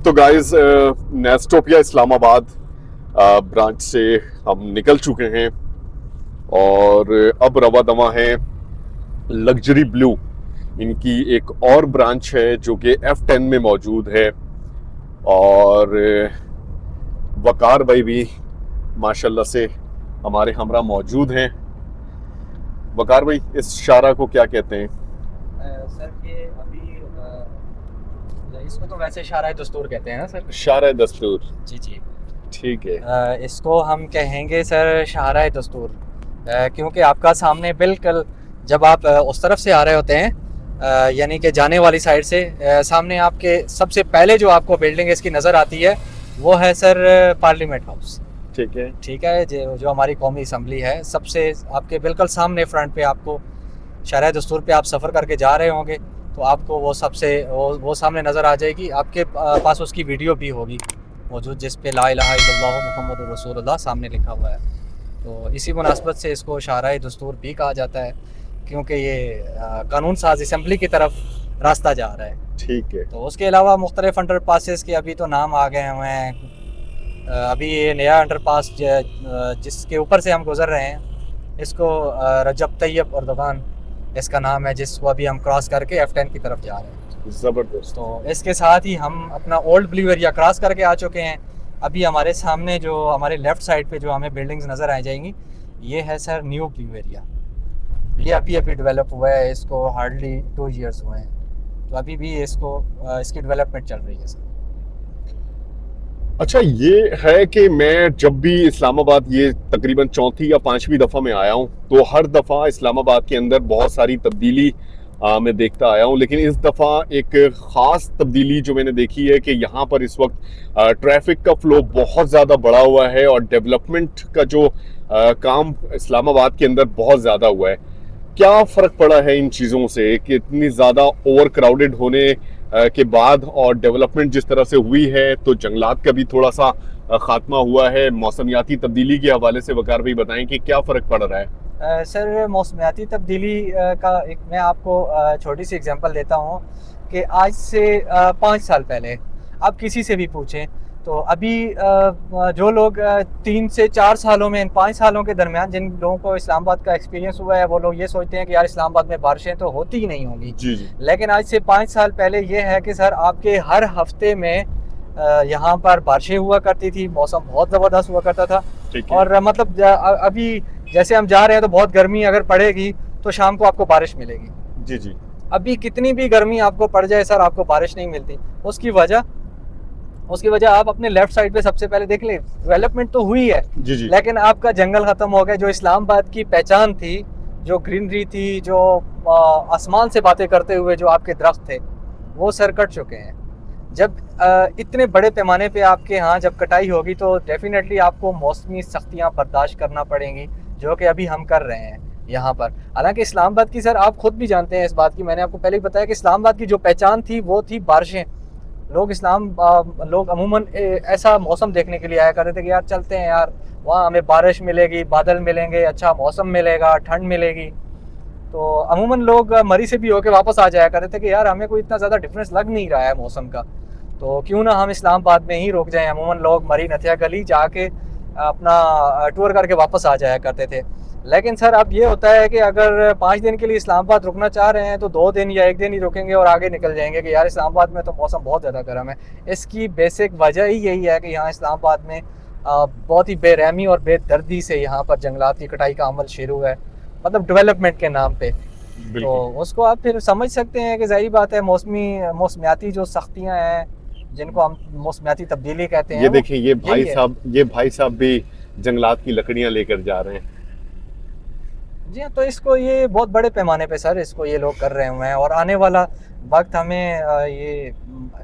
तो guys नेस्टोपिया Islamabad branch से हम निकल चुके हैं और अब रवा दवा है लग्जरी ब्लू। इनकी एक और ब्रांच है जो कि F10 में मौजूद है और वकार भाई भी माशाल्लाह से हमारे हमरा मौजूद हैं। वकार भाई, इस शारा को क्या कहते हैं? सर ये अभी इसको तो वैसे शारा दस्तूर कहते हैं ना सर। शारा दस्तूर, जी जी। ठीक है। इसको हम कहेंगे सर शारा दस्तूर, क्योंकि आपका सामने बिल्कुल जब आप उस तरफ से आ रहे होते हैं, यानी कि जाने वाली साइड से, सामने आपके सबसे पहले जो आपको बिल्डिंग इसकी नज़र आती है वो है सर पार्लियामेंट हाउस। ठीक है, जो हमारी कौमी असम्बली है, सबसे आपके बिल्कुल सामने फ्रंट पे आपको शारा दस्तूर पे आप सफ़र करके जा रहे होंगे तो आपको वो सबसे वो सामने नज़र आ जाएगी। आपके पास उसकी वीडियो भी होगी मौजूद जिस पे ला इलाहा इल्लल्लाह मुहम्मदुर रसूलुल्लाह सामने लिखा हुआ है। तो इसी मुनासबत से इसको शारा दस्तूर भी कहा जाता है, क्योंकि ये कानून साज असम्बली की तरफ रास्ता जा रहा है। ठीक है। तो उसके अलावा मुख्तलिफ अंडर पासेस के अभी तो नाम आ गए हुए हैं। अभी ये नया अंडर पास जिसके ऊपर से हम गुजर रहे हैं, इसको रजब तैयब अर्दगान इसका नाम है, जिसको अभी हम क्रॉस करके F10 की तरफ जा रहे हैं। ज़बरदस्त। तो इसके साथ ही हम अपना ओल्ड ब्लू एरिया क्रॉस करके आ चुके हैं। अभी हमारे सामने जो हमारे लेफ़्ट साइड पे जो हमें बिल्डिंग्स नज़र आ जाएंगी, ये है सर न्यू ब्लू एरिया। ये अभी डेवलप हुआ है, इसको हार्डली 2 ईयर्स हुए हैं, तो अभी भी इसकी डेवलपमेंट चल रही है सर। अच्छा, ये है कि मैं जब भी इस्लामाबाद, ये तकरीबन चौथी या पांचवी दफ़ा में आया हूँ, तो हर दफ़ा इस्लामाबाद के अंदर बहुत सारी तब्दीली मैं देखता आया हूँ, लेकिन इस दफ़ा एक ख़ास तब्दीली जो मैंने देखी है कि यहाँ पर इस वक्त ट्रैफिक का फ़्लो बहुत ज़्यादा बढ़ा हुआ है और डेवलपमेंट का जो काम इस्लामाबाद के अंदर बहुत ज़्यादा हुआ है। क्या फ़र्क पड़ा है इन चीज़ों से कि इतनी ज़्यादा ओवर क्राउडेड होने के बाद और डेवलपमेंट जिस तरह से हुई है, तो जंगलात का भी थोड़ा सा खात्मा हुआ है, मौसमियाती तब्दीली के हवाले से वकार भाई बताएं कि क्या फ़र्क पड़ रहा है? सर मौसमियाती तब्दीली का एक मैं आपको छोटी सी एग्जांपल देता हूँ कि आज से 5 साल पहले आप किसी से भी पूछें तो अभी जो लोग 3 से 4 सालों में, इन 5 सालों के दरमियान जिन लोगों को इस्लामाबाद का एक्सपीरियंस हुआ है, वो लोग ये सोचते हैं कि यार इस्लामाबाद में बारिशें तो होती ही नहीं होंगी। जी जी। लेकिन आज से 5 साल पहले ये है कि सर आपके हर हफ्ते में यहाँ पर बारिशें हुआ करती थी, मौसम बहुत ज़बरदस्त हुआ करता था। और मतलब अभी जैसे हम जा रहे हैं तो बहुत गर्मी अगर पड़ेगी तो शाम को आपको बारिश मिलेगी। जी जी। अभी कितनी भी गर्मी आपको पड़ जाए सर, आपको बारिश नहीं मिलती। उसकी वजह आप अपने लेफ्ट साइड पे सबसे पहले देख लें, डेवलपमेंट तो हुई है जी जी। लेकिन आपका जंगल खत्म हो गया। जो इस्लामाबाद की पहचान थी, जो ग्रीनरी थी, जो आसमान से बातें करते हुए जो आपके दरख्त थे, वो सर कट चुके हैं। जब इतने बड़े पैमाने पे आपके यहाँ जब कटाई होगी तो डेफिनेटली आपको मौसमी सख्तियाँ बर्दाश्त करना पड़ेंगी, जो कि अभी हम कर रहे हैं यहाँ पर। हालांकि इस्लामाबाद की सर आप खुद भी जानते हैं इस बात की, मैंने आपको पहले ही बताया कि इस्लामाबाद की जो पहचान थी वो थी बारिशें। लोग अमूमन ऐसा मौसम देखने के लिए आया करते थे कि यार चलते हैं यार, वहाँ हमें बारिश मिलेगी, बादल मिलेंगे, अच्छा मौसम मिलेगा, ठंड मिलेगी। तो अमूमन लोग मरी से भी होके वापस आ जाया करते थे कि यार हमें कोई इतना ज़्यादा डिफरेंस लग नहीं रहा है मौसम का, तो क्यों ना हम इस्लामाबाद में ही रुक जाएं। अमूमन लोग मरी नथिया गली जाके अपना टूर करके वापस आ जाया करते थे। लेकिन सर अब ये होता है कि अगर 5 दिन के लिए इस्लामाबाद रुकना चाह रहे हैं तो 2 दिन या 1 दिन ही रुकेंगे और आगे निकल जाएंगे कि यार इस्लामाबाद में तो मौसम बहुत ज़्यादा गर्म है। इसकी बेसिक वजह ही यही है कि यहाँ इस्लामाबाद में बहुत ही बेरहमी और बेदर्दी से यहाँ पर जंगलात की कटाई का अमल शुरू है, मतलब डेवलपमेंट के नाम पे। तो उसको आप फिर समझ सकते हैं कि ज़ाहिर बात है मौसमियाती जो सख्तियाँ हैं, जिनको हम मौसमियाती तब्दीली कहते हैं। ये देखिए, ये भाई साहब भी जंगलात की लकड़ियाँ लेकर जा रहे हैं। जी हाँ, तो इसको ये बहुत बड़े पैमाने पे सर इसको ये लोग कर रहे हुए हैं और आने वाला वक्त हमें ये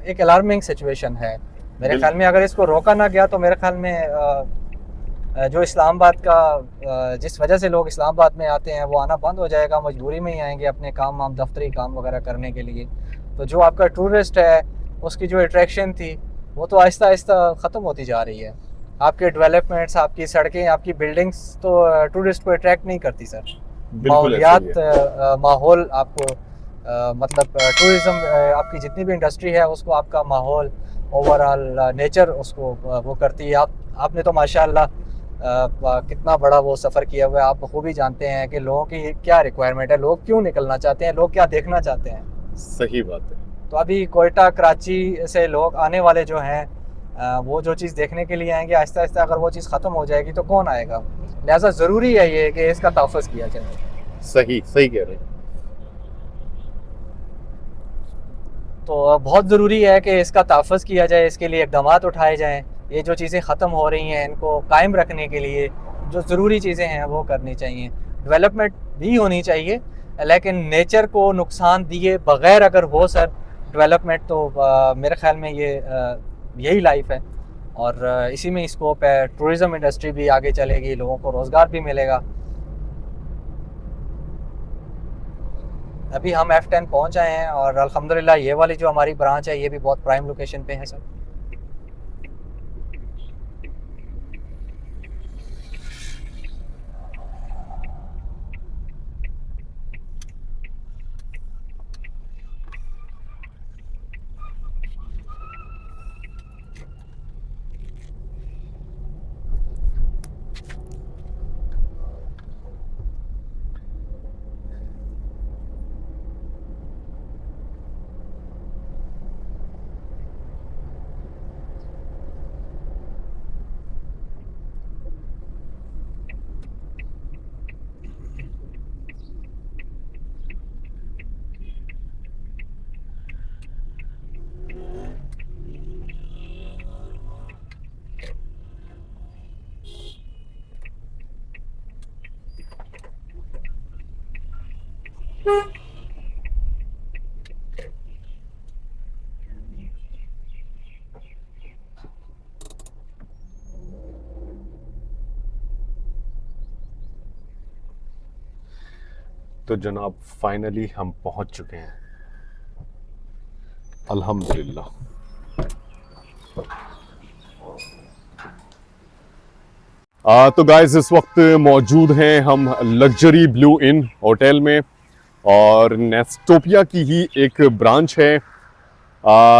एक अलार्मिंग सिचुएशन है मेरे ख्याल में। अगर इसको रोका ना गया तो मेरे ख्याल में जो इस्लामाबाद का जिस वजह से लोग इस्लामाबाद में आते हैं वो आना बंद हो जाएगा, मजबूरी में ही आएंगे अपने काम दफ्तरी काम वगैरह करने के लिए। तो जो आपका टूरिस्ट है उसकी जो अट्रैक्शन थी वो तो आहिस्ता आहिस्ता ख़त्म होती जा रही है। आपके डेवलपमेंट्स, आपकी सड़कें, आपकी बिल्डिंग्स तो टूरिस्ट को अट्रैक्ट नहीं करती सर। माहौल आपको मतलब टूरिज़्म, आपकी जितनी भी इंडस्ट्री है उसको आपका माहौल ओवरऑल नेचर उसको वो करती है। आपने तो माशाल्लाह कितना बड़ा वो सफ़र किया हुआ है, आप बखूबी जानते हैं कि लोगों की क्या रिक्वायरमेंट है, लोग क्यों निकलना चाहते हैं, लोग क्या देखना चाहते हैं। सही बात है। तो अभी कोयटा कराची से लोग आने वाले जो हैं वो जो चीज़ देखने के लिए आएंगे, आहिस्ता आहिस्ता अगर वो चीज़ ख़त्म हो जाएगी तो कौन आएगा। लिहाजा ज़रूरी है ये कि इसका तहफ़्फ़ुज़ किया जाए। सही सही कह रहे हैं। तो बहुत ज़रूरी है कि इसका तहफ़्फ़ुज़ किया जाए, इसके लिए इक़दामात उठाए जाएँ। ये जो चीज़ें ख़त्म हो रही हैं इनको कायम रखने के लिए जो ज़रूरी चीज़ें हैं वो करनी चाहिए। डेवलपमेंट भी होनी चाहिए, लेकिन नेचर को नुकसान दिए बग़ैर अगर हो सर डेवलपमेंट, तो मेरे ख़्याल में ये यही लाइफ है। और इसी में स्कोप है। टूरिज़्म इंडस्ट्री भी आगे चलेगी, लोगों को रोज़गार भी मिलेगा। अभी हम F10 पहुंच आए हैं और अल्हम्दुलिल्लाह ये वाली जो हमारी ब्रांच है ये भी बहुत प्राइम लोकेशन पे है सर। तो जनाब फाइनली हम पहुंच चुके हैं, अल्हम्दुलिल्लाह। तो गाइस इस वक्त मौजूद हैं हम लग्जरी ब्लू इन होटल में, और नेस्टोपिया की ही एक ब्रांच है।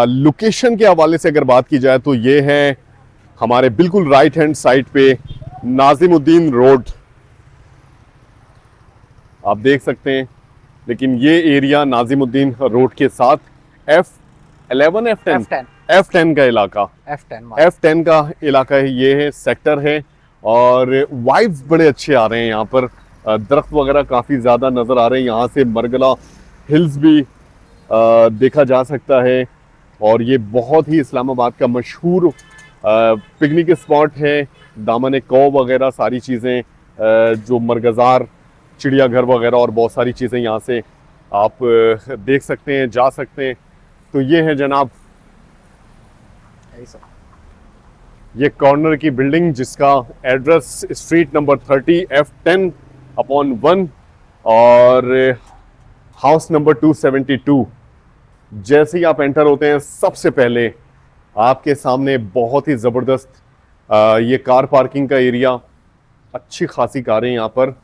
लोकेशन के हवाले से अगर बात की जाए तो ये है हमारे बिल्कुल राइट हैंड साइड पे नाजिमुद्दीन रोड, आप देख सकते हैं। लेकिन ये एरिया नाजिमुद्दीन रोड के साथ F11 F10 का इलाका, F10 का इलाका है, ये है सेक्टर है। और वाइब्स बड़े अच्छे आ रहे हैं यहाँ पर, दरख्त वगैरह काफ़ी ज़्यादा नज़र आ रहे हैं। यहाँ से मरगला हिल्स भी देखा जा सकता है। और ये बहुत ही इस्लामाबाद का मशहूर पिकनिक स्पॉट है। दामन कौ वगैरह सारी चीज़ें, जो मरगज़ार चिड़ियाघर वगैरह और बहुत सारी चीज़ें यहाँ से आप देख सकते हैं, जा सकते हैं। तो ये है जनाब ये कॉर्नर की बिल्डिंग जिसका एड्रेस स्ट्रीट नंबर 30 F10/1 और हाउस नंबर 272। जैसे ही आप एंटर होते हैं सबसे पहले आपके सामने बहुत ही ज़बरदस्त ये कार पार्किंग का एरिया, अच्छी खासी कारें यहाँ पर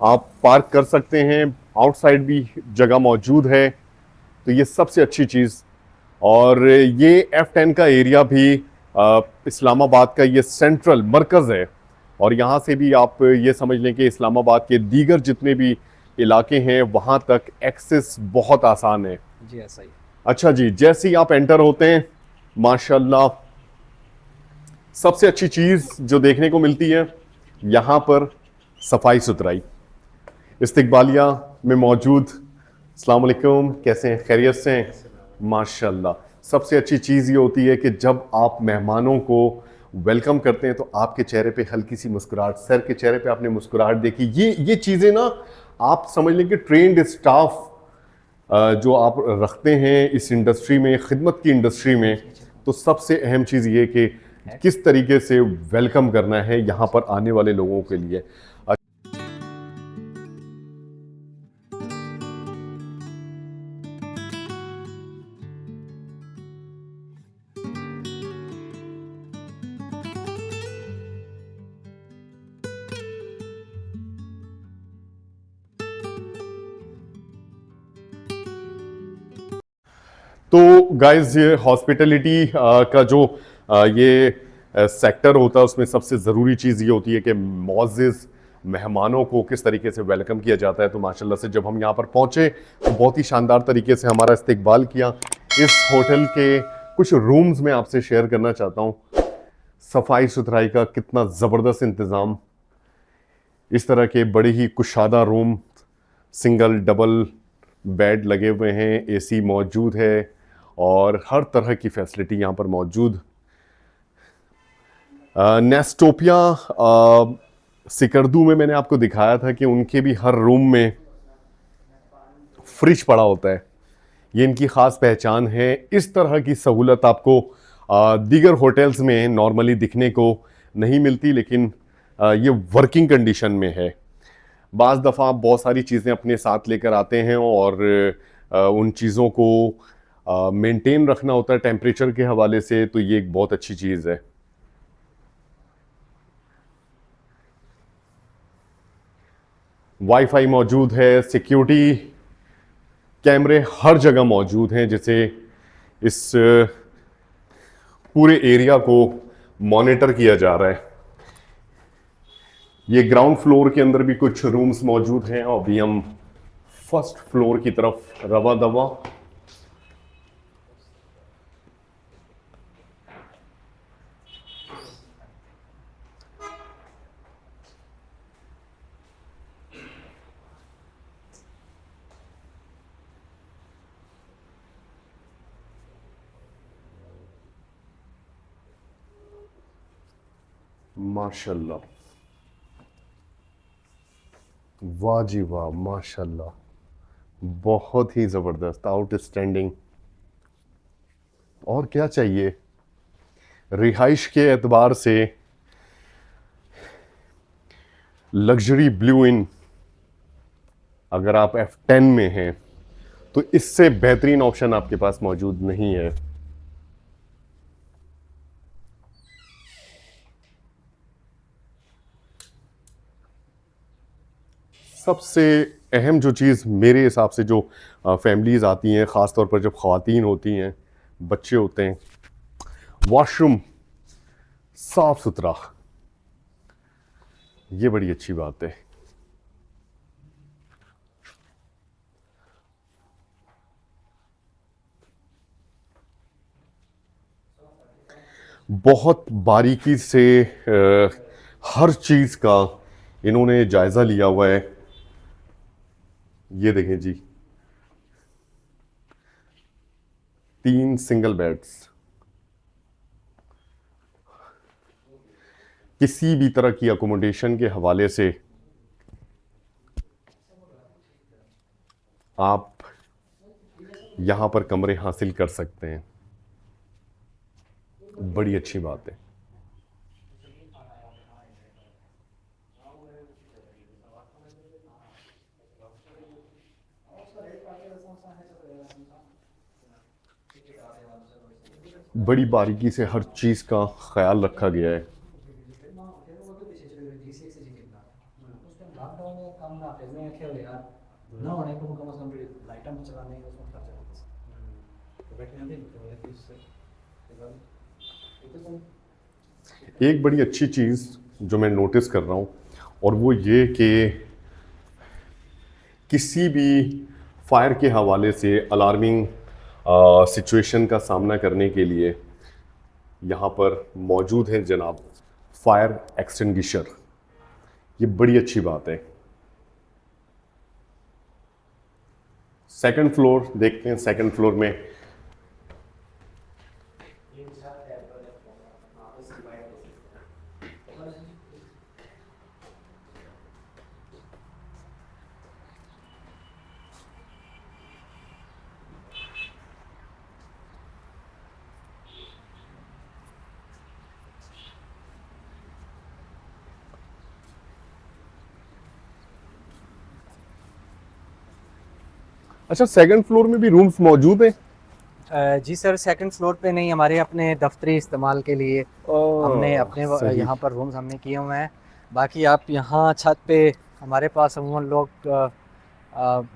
आप पार्क कर सकते हैं। आउटसाइड भी जगह मौजूद है, तो ये सबसे अच्छी चीज़। और ये F10 का एरिया भी इस्लामाबाद का ये सेंट्रल मरकज़ है, और यहाँ से भी आप ये समझ लें कि इस्लामाबाद के दीगर जितने भी इलाके हैं वहाँ तक एक्सेस बहुत आसान है। जी ऐसा ही। अच्छा जी, जैसे ही आप एंटर होते हैं माशाल्लाह सबसे अच्छी चीज़ जो देखने को मिलती है यहाँ पर सफाई सुथराई। इस्तकबालिया में मौजूद, अस्सलाम वालेकुम, कैसे हैं, खैरियत से हैं? माशाल्लाह। सबसे अच्छी चीज़ ये होती है कि जब आप मेहमानों को वेलकम करते हैं तो आपके चेहरे पे हल्की सी मुस्कुराहट, सर के चेहरे पे आपने मुस्कुराहट देखी। ये चीज़ें ना आप समझ लें कि ट्रेंड स्टाफ जो आप रखते हैं इस इंडस्ट्री में, खिदमत की इंडस्ट्री में, तो सबसे अहम चीज़ ये कि किस तरीके से वेलकम करना है यहाँ पर आने वाले लोगों के लिए। तो गाइस ये हॉस्पिटलिटी का जो ये सेक्टर होता है उसमें सबसे ज़रूरी चीज़ ये होती है कि मुअज़्ज़िज़ मेहमानों को किस तरीके से वेलकम किया जाता है। तो माशाल्लाह से जब हम यहाँ पर पहुँचे तो बहुत ही शानदार तरीके से हमारा इस्तकबाल किया। इस होटल के कुछ रूम्स में आपसे शेयर करना चाहता हूँ। सफाई सुथराई का कितना ज़बरदस्त इंतज़ाम, इस तरह के बड़े ही कुशादा रूम, सिंगल डबल बेड लगे हुए हैं, एसी मौजूद है और हर तरह की फैसिलिटी यहाँ पर मौजूद। नेस्टोपिया सिकरदू में मैंने आपको दिखाया था कि उनके भी हर रूम में फ्रिज पड़ा होता है, ये इनकी ख़ास पहचान है। इस तरह की सहूलत आपको दीगर होटल्स में नॉर्मली दिखने को नहीं मिलती, लेकिन ये वर्किंग कंडीशन में है। बाज़ दफ़ा आप बहुत सारी चीज़ें अपने साथ लेकर आते हैं और उन चीज़ों को मेंटेन रखना होता है टेम्परेचर के हवाले से, तो ये एक बहुत अच्छी चीज़ है। वाईफाई मौजूद है, सिक्योरिटी कैमरे हर जगह मौजूद हैं, जिसे इस पूरे एरिया को मॉनिटर किया जा रहा है। ये ग्राउंड फ्लोर के अंदर भी कुछ रूम्स मौजूद हैं और अभी हम फर्स्ट फ्लोर की तरफ रवा दवा। माशाल्लाह, वाह जी वाह, माशाल्लाह, बहुत ही ज़बरदस्त, आउटस्टैंडिंग। और क्या चाहिए। रिहाइश के एतबार से लग्जरी ब्लू इन, अगर आप F10 में हैं तो इससे बेहतरीन ऑप्शन आपके पास मौजूद नहीं है। सबसे अहम जो चीज़ मेरे हिसाब से जो फैमिलीज़ आती हैं, ख़ास तौर पर जब ख़वातीन होती हैं, बच्चे होते हैं, वॉशरूम साफ सुथरा, ये बड़ी अच्छी बात है। बहुत बारीकी से हर चीज़ का इन्होंने जायज़ा लिया हुआ है। ये देखें जी, 3 सिंगल बेड्स, किसी भी तरह की अकोमोडेशन के हवाले से आप यहां पर कमरे हासिल कर सकते हैं। बड़ी अच्छी बात है। बड़ी बारीकी से हर चीज़ का ख्याल रखा गया है। एक बड़ी अच्छी चीज़ जो मैं नोटिस कर रहा हूँ, और वो ये कि किसी भी फायर के हवाले से अलार्मिंग सिचुएशन का सामना करने के लिए यहाँ पर मौजूद है जनाब फायर एक्सटिंग्विशर। ये बड़ी अच्छी बात है। सेकंड फ्लोर देखते हैं। सेकंड फ्लोर में अच्छा, सेकंड फ्लोर में भी रूम्स मौजूद हैं? जी सर, सेकंड फ्लोर पे नहीं, हमारे अपने दफ्तरी इस्तेमाल के लिए हमने अपने यहाँ पर रूम्स हमने किए हुए हैं। बाकी आप यहाँ छत पे, हमारे पास अमूमन लोग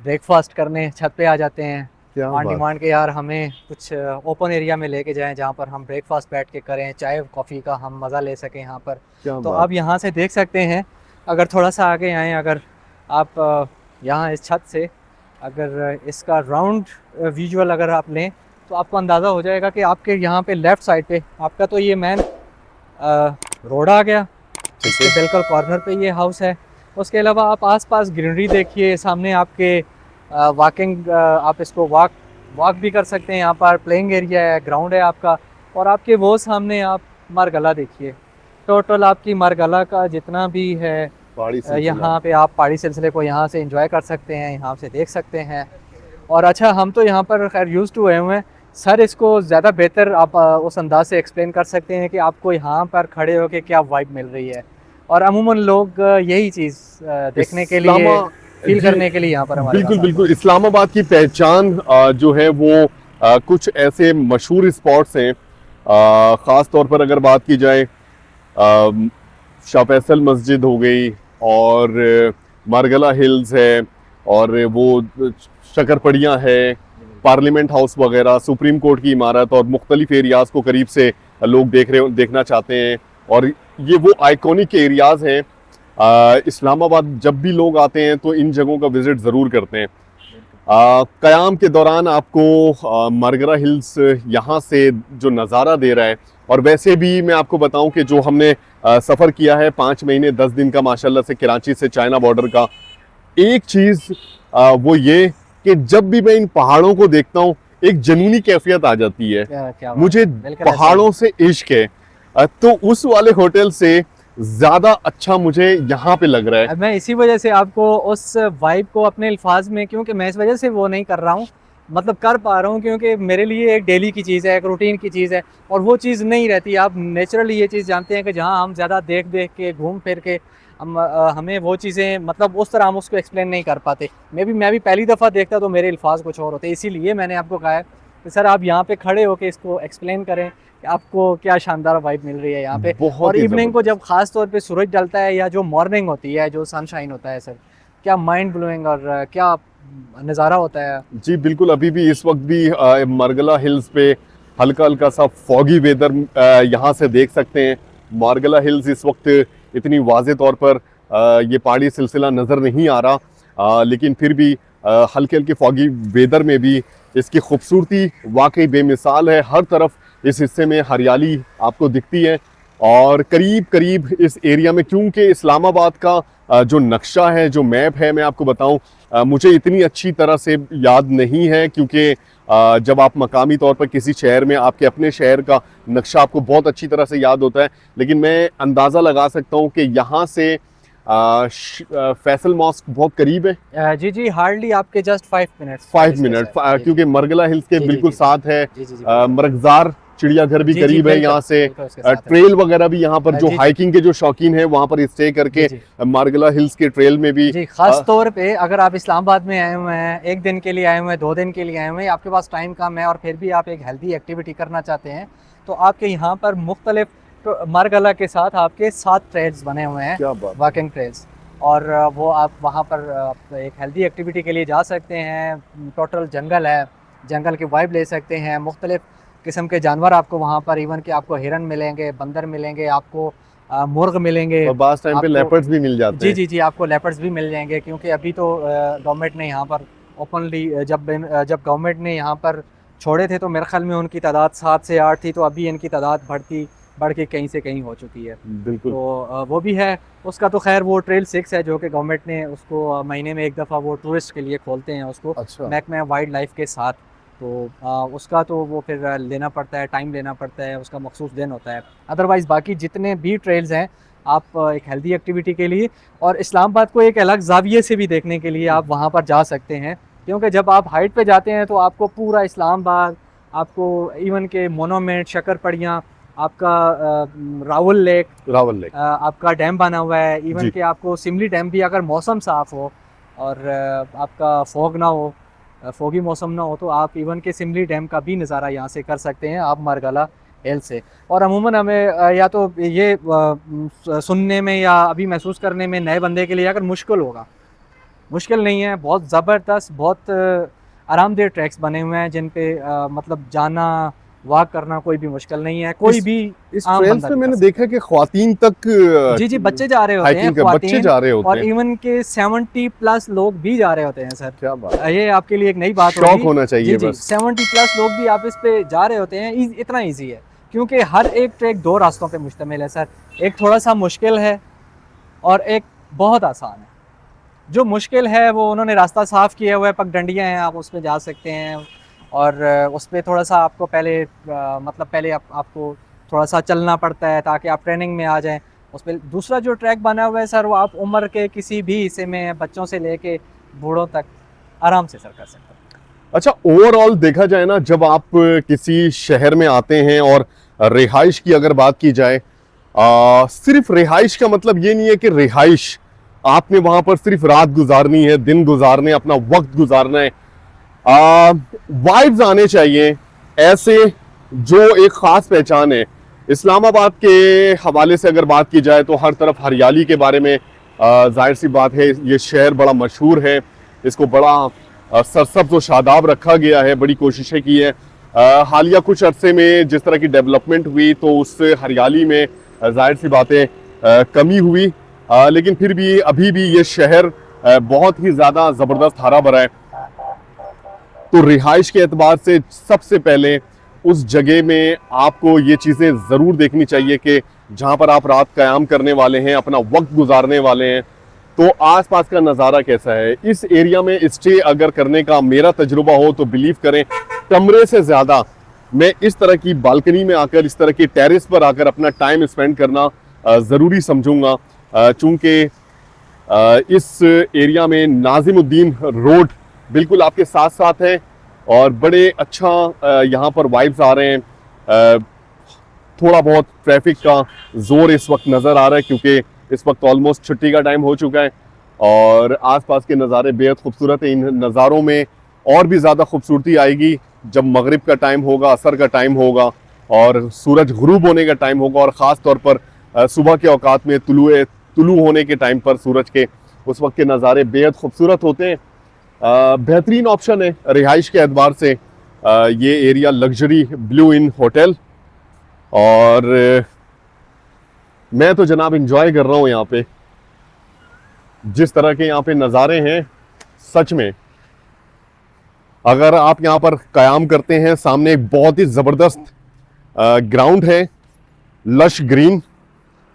ब्रेकफास्ट करने छत पे आ जाते हैं, क्या ऑन बात। डिमांड के यार हमें कुछ ओपन एरिया में लेके जाएं जहाँ पर हम ब्रेकफास्ट बैठ के करें, चाय कॉफ़ी का हम मज़ा ले सकें यहाँ पर। क्या तो बात। आप यहाँ से देख सकते हैं, अगर थोड़ा सा आगे आएँ, अगर आप यहाँ इस छत से अगर इसका राउंड विजुअल अगर आप लें तो आपको अंदाज़ा हो जाएगा कि आपके यहाँ पे लेफ़्ट साइड पे आपका तो ये मेन रोड आ गया, इसके बिल्कुल कॉर्नर पे ये हाउस है। उसके अलावा आप आसपास ग्रीनरी देखिए, सामने आपके वॉकिंग आप इसको वॉक भी कर सकते हैं, यहाँ पर प्लेइंग एरिया है, ग्राउंड है आपका। और आपके वो सामने आप मारगला देखिए, टोटल आपकी मारगला का जितना भी है पहाड़ी सिलसिला। यहाँ पे आप पहाड़ी सिलसिले को यहाँ से एंजॉय कर सकते हैं, यहाँ से देख सकते हैं। और अच्छा, हम तो यहाँ पर खैर यूज़ टू हुए हुए हैं सर, इसको ज़्यादा बेहतर आप उस अंदाज से एक्सप्लेन कर सकते हैं कि आपको यहाँ पर खड़े होकर क्या वाइब मिल रही है। और अमूमन लोग यही चीज़ देखने के लिए, फील करने के लिए यहाँ पर हमारे बिल्कुल पास आते बिल्कुल। इस्लामाबाद की पहचान जो है वो कुछ ऐसे मशहूर स्पॉट्स हैं, ख़ास तौर पर अगर बात की जाए शाह फैसल मस्जिद हो गई, और मारगला हिल्स है, और वो शकरपड़ियाँ है, पार्लियामेंट हाउस वगैरह, सुप्रीम कोर्ट की इमारत, और मुख्तलिफ एरियाज़ को करीब से लोग देखना चाहते हैं। और ये वो आइकॉनिक एरियाज़ हैं। इस्लामाबाद जब भी लोग आते हैं तो इन जगहों का विज़िट ज़रूर करते हैं। क़याम के दौरान आपको मारगला हिल्स यहाँ से जो नज़ारा दे रहा है, और वैसे भी मैं आपको बताऊं कि जो हमने सफ़र किया है 5 महीने 10 दिन का माशाल्लाह से कराची से चाइना बॉर्डर का, एक चीज़ वो ये कि जब भी मैं इन पहाड़ों को देखता हूँ एक जनूनी कैफियत आ जाती है। क्या मुझे बिल्कुल ऐसा पहाड़ों से इश्क है। तो उस वाले होटल से ज़्यादा अच्छा मुझे यहाँ पे लग रहा है। मैं इसी वजह से आपको उस वाइब को अपने अल्फाज में, क्योंकि मैं इस वजह से वो नहीं कर रहा हूँ, मतलब कर पा रहा हूँ क्योंकि मेरे लिए एक डेली की चीज़ है, एक रूटीन की चीज़ है, और वो चीज़ नहीं रहती। आप नेचुरली ये चीज़ जानते हैं कि जहाँ हम ज़्यादा देख के घूम फिर के हमें वो चीज़ें, मतलब उस तरह हम उसको एक्सप्लेन नहीं कर पाते। मैं भी पहली दफ़ा देखता तो मेरे अल्फाज कुछ और होते, इसीलिए मैंने आपको कहा है कि सर आप यहाँ पे खड़े होके इसको एक्सप्लेन करें कि आपको क्या शानदार वाइब मिल रही है यहाँ पे। और इवनिंग को जब खास तौर पे सूरज डलता है, या जो मॉर्निंग होती है, जो सनशाइन होता है सर, क्या माइंड ब्लोइंग और क्या नज़ारा होता है। जी बिल्कुल। अभी भी इस वक्त भी मारगला हिल्स पे हल्का हल्का सा फॉगी वेदर यहाँ से देख सकते हैं। मारगला हिल्स इस वक्त इतनी वाज़े तौर पर ये पहाड़ी सिलसिला नज़र नहीं आ रहा, लेकिन फिर भी हल्के हल्के फॉगी वेदर में भी इसकी खूबसूरती वाकई बेमिसाल है। हर तरफ इस हिस्से में हरियाली आपको दिखती है, और करीब करीब इस एरिया में, क्योंकि इस्लामाबाद का जो नक्शा है, जो मैप है, मैं आपको बताऊं, मुझे इतनी अच्छी तरह से याद नहीं है, क्योंकि जब आप मकामी तौर पर किसी शहर में, आपके अपने शहर का नक्शा आपको बहुत अच्छी तरह से याद होता है। लेकिन मैं अंदाज़ा लगा सकता हूं कि यहाँ से फैसल मॉस्क बहुत करीब है। जी, हार्डली आपके जस्ट 5 मिनट्स, 5 मिनट, क्योंकि मारगला हिल्स के बिल्कुल साथ है। मरगजार चिड़ियाघर भी करीब है यहाँ से। ट्रेल वगैरह भी यहाँ पर, जो हाइकिंग के जो शौकीन है, वहाँ पर स्टे करके मारगला हिल्स के ट्रेल में भी। जी, खास तौर पे अगर आप इस्लामाबाद में आए हुए हैं, 1 दिन के लिए आए हुए हैं, 2 दिन के लिए आए हुए हैं, आपके पास टाइम कम है, और फिर भी आप एक हेल्दी एक्टिविटी करना चाहते हैं, तो आपके यहाँ पर मुख्तलिफ, तो मारगला के साथ आपके 7 ट्रेल्स बने हुए हैं, वॉकिंग ट्रेल्स, और वो आप वहाँ पर आप एक हेल्दी एक्टिविटी के लिए जा सकते हैं। टोटल जंगल है, जंगल की वाइब ले सकते हैं, मुख्तलिफ किस्म के जानवर आपको वहाँ पर, इवन कि आपको हिरन मिलेंगे, बंदर मिलेंगे, आपको मुर्ग मिलेंगे, और बास टाइम पे लेपर्ड्स भी मिल जाते हैं। जी, आपको लेपर्ड्स भी मिल जाएंगे, क्योंकि अभी तो गवर्नमेंट ने यहाँ पर ओपनली, जब गवर्नमेंट ने यहाँ पर छोड़े थे तो मेरे ख्याल में उनकी तादाद 7 से 8 थी, तो अभी इनकी तादाद बढ़ के कहीं से कहीं हो चुकी है। बिल्कुल। तो वो भी है। उसका तो खैर वो ट्रेल 6 है, जो कि गवर्नमेंट ने उसको महीने में एक दफ़ा वो टूरिस्ट के लिए खोलते हैं उसको, अच्छा। महकमा वाइल्ड लाइफ के साथ। तो उसका तो वो फिर लेना पड़ता है, टाइम लेना पड़ता है, उसका मखसूस दिन होता है। अदरवाइज़ बाकी जितने भी ट्रेल्स हैं, आप एक हेल्दी एक्टिविटी के लिए और इस्लामाबाद को एक अलग ज़ाविये से भी देखने के लिए आप वहाँ पर जा सकते हैं, क्योंकि जब आप हाइट पे जाते हैं तो आपको पूरा इस्लामाबाद, आपको इवन के मोनूमेंट, शकरपड़ियाँ, आपका रावल लेक, आपका डैम बना हुआ है, इवन के आपको सिमली डैम भी, अगर मौसम साफ़ हो और आपका फॉग ना हो, फोगी मौसम ना हो, तो आप इवन के सिमली डैम का भी नज़ारा यहाँ से कर सकते हैं आप मारगला हिल से। और अमूमन हमें या तो ये सुनने में या अभी महसूस करने में नए बंदे के लिए अगर मुश्किल होगा, मुश्किल नहीं है, बहुत ज़बरदस्त, बहुत आरामदेह ट्रैक्स बने हुए हैं जिन पे मतलब जाना वॉक करना कोई भी मुश्किल नहीं है, कोई भी इस आम ट्रेल्स बंदा पे भी कर मैंने सकता देखा कि ख्वातीन तक है। जी जी, बच्चे जा रहे होते हैं, हाइकिंग कर बच्चे ख्वातीन जा रहे होते और हैं। इवन के 70 प्लस लोग भी जा रहे होते हैं सर। क्या बात है, ये आपके लिए एक नई बात शौक होगी। होना चाहिए जी जी, बस। 70 प्लस लोग भी आप इस पे जा रहे होते हैं, इतना ईजी है क्योंकि हर एक ट्रैक 2 रास्तों पे मुश्तमिल है सर। एक थोड़ा सा मुश्किल है और एक बहुत आसान है। जो मुश्किल है वो उन्होंने रास्ता साफ किया हुआ है, पगडंडियाँ हैं, आप उस पे जा सकते हैं और उस पे थोड़ा सा आपको पहले मतलब पहले आपको थोड़ा सा चलना पड़ता है ताकि आप ट्रेनिंग में आ जाएं उस पे। दूसरा जो ट्रैक बना हुआ है सर, वो आप उम्र के किसी भी हिस्से में, बच्चों से लेके बूढ़ों तक आराम से सर कर सकते हैं। अच्छा, ओवरऑल देखा जाए ना, जब आप किसी शहर में आते हैं और रिहाइश की अगर बात की जाए, सिर्फ रिहाइश का मतलब ये नहीं है कि रिहाइश आपने वहां पर सिर्फ रात गुजारनी है, दिन गुजारने, अपना वक्त गुजारना है। वाइब्स आने चाहिए ऐसे जो एक खास पहचान है। इस्लामाबाद के हवाले से अगर बात की जाए तो हर तरफ हरियाली के बारे में जाहिर सी बात है, ये शहर बड़ा मशहूर है, इसको बड़ा सरसब्ज और शादाब रखा गया है, बड़ी कोशिशें की है। हालिया कुछ अरसे में जिस तरह की डेवलपमेंट हुई तो उस हरियाली में जाहिर सी बातें कमी हुई, लेकिन फिर भी अभी भी ये शहर बहुत ही ज़्यादा ज़बरदस्त हरा भरा है। तो रिहाइश के एतबार से सबसे पहले उस जगह में आपको ये चीज़ें ज़रूर देखनी चाहिए कि जहाँ पर आप रात क़याम करने वाले हैं, अपना वक्त गुजारने वाले हैं, तो आसपास का नज़ारा कैसा है। इस एरिया में स्टे अगर करने का मेरा तजुर्बा हो तो बिलीव करें, कमरे से ज़्यादा मैं इस तरह की बालकनी में आकर, इस तरह की टेरेस पर आकर अपना टाइम स्पेंड करना ज़रूरी समझूंगा, चूँकि इस एरिया में नाजिमुद्दीन रोड बिल्कुल आपके साथ साथ है और बड़े अच्छा यहाँ पर वाइब्स आ रहे हैं। थोड़ा बहुत ट्रैफिक का जोर इस वक्त नज़र आ रहा है क्योंकि इस वक्त ऑलमोस्ट छुट्टी का टाइम हो चुका है और आसपास के नज़ारे बेहद खूबसूरत हैं। इन नज़ारों में और भी ज़्यादा खूबसूरती आएगी जब मगरिब का टाइम होगा, असर का टाइम होगा और सूरज गुरूब होने का टाइम होगा, और ख़ास तौर पर सुबह के औकात में तुलू होने के टाइम पर सूरज के, उस वक्त के नज़ारे बेहद खूबसूरत होते हैं। बेहतरीन ऑप्शन है रिहाइश के एतबार से ये area, luxury blue in hotel, और मैं तो जनाब इंजॉय कर रहा हूँ यहाँ पे। जिस तरह के यहाँ पे नज़ारे हैं, सच में अगर आप यहाँ पर क़याम करते हैं, सामने एक बहुत ही ज़बरदस्त ग्राउंड है, लश ग्रीन,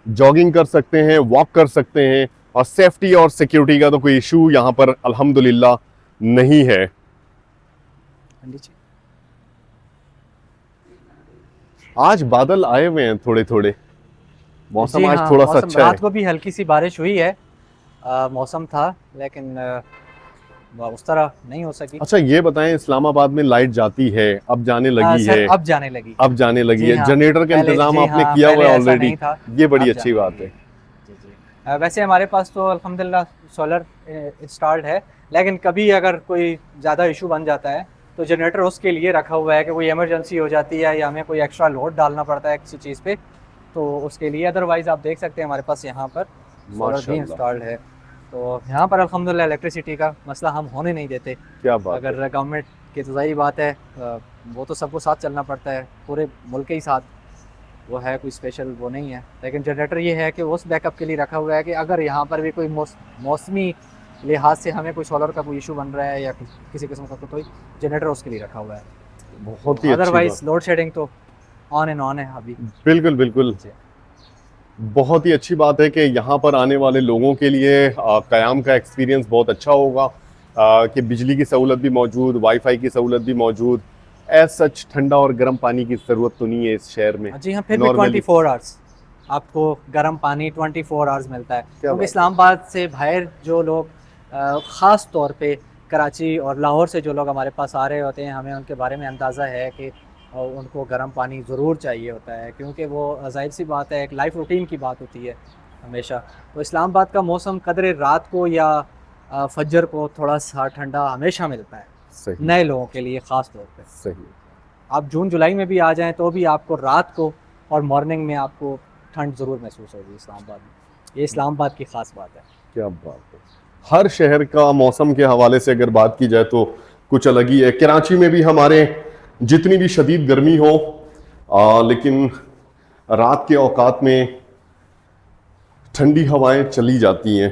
जॉगिंग कर सकते हैं, वॉक कर सकते हैं, और सेफ्टी और सिक्योरिटी का तो कोई इशू यहाँ पर अल्हम्दुलिल्लाह नहीं है। आज बादल आए हुए हैं थोड़े थोड़े, मौसम आज थोड़ा सा अच्छा है। रात को भी हल्की सी बारिश हुई है, मौसम था, लेकिन उस तरह नहीं हो सकी। अच्छा ये बताएं, इस्लामाबाद में लाइट जाती है, अब जाने लगी है? अब जाने लगी, अब जाने लगी है। हाँ, जनरेटर का इंतजाम आपने किया हुआ है ऑलरेडी? ये बड़ी अच्छी बात है। वैसे हमारे पास तो अल्हम्दुलिल्लाह सोलर इंस्टॉल्ड है, लेकिन कभी अगर कोई ज़्यादा इशू बन जाता है तो जनरेटर उसके लिए रखा हुआ है कि कोई इमरजेंसी हो जाती है या हमें कोई एक्स्ट्रा लोड डालना पड़ता है किसी चीज़ पे, तो उसके लिए। अदरवाइज़ आप देख सकते हैं हमारे पास यहाँ पर सोलर भी इंस्टॉल्ड है, तो यहाँ पर अल्हम्दुलिल्लाह इलेक्ट्रिसिटी का मसला हम होने नहीं देते। क्या बात। अगर गवर्नमेंट की तो ज़ाहिर बात है, वो तो सबको साथ चलना पड़ता है, पूरे मुल्क के ही साथ, वो है, कोई स्पेशल वो नहीं है। लेकिन जनरेटर ये है कि उस बैकअप के लिए रखा हुआ है कि अगर यहाँ पर भी कोई मौसमी लिहाज से हमें कोई सोलर का कोई इशू बन रहा है या किसी किस्म का, तो जनरेटर उसके लिए रखा हुआ है। बहुत ही अदरवाइज लोड शेडिंग तो ऑन एंड ऑन है अभी। बिल्कुल बिल्कुल, बहुत ही अच्छी बात है कि यहाँ पर आने वाले लोगों के लिए क़याम का एक्सपीरियंस बहुत अच्छा होगा, कि बिजली की सहूलत भी मौजूद, वाईफाई की सहूलत भी मौजूद। एज सच ठंडा और गर्म पानी की ज़रूरत तो नहीं है इस शहर में। जी हाँ, फिर भी 24 आवर्स आपको गर्म पानी 24 आवर्स मिलता है, क्योंकि इस्लामाबाद से बाहर जो लोग ख़ास तौर पे कराची और लाहौर से जो लोग हमारे पास आ रहे होते हैं, हमें उनके बारे में अंदाज़ा है कि उनको गर्म पानी ज़रूर चाहिए होता है, क्योंकि वो ज़ाहिर सी बात है, एक लाइफ रूटीन की बात होती है हमेशा। तो इस्लामाबाद का मौसम कदरे रात को या फजर को थोड़ा सा ठंडा हमेशा मिलता है, सही, नए लोगों के लिए ख़ास तौर पे। सही, आप जून जुलाई में भी आ जाएं तो भी आपको रात को और मॉर्निंग में आपको ठंड ज़रूर महसूस होगी इस्लामाबाद में। ये इस्लामाबाद की ख़ास बात है। क्या बात है। हर शहर का मौसम के हवाले से अगर बात की जाए तो कुछ अलग ही है। कराची में भी हमारे जितनी भी शदीद गर्मी हो, लेकिन रात के औकात में ठंडी हवाएं चली जाती हैं।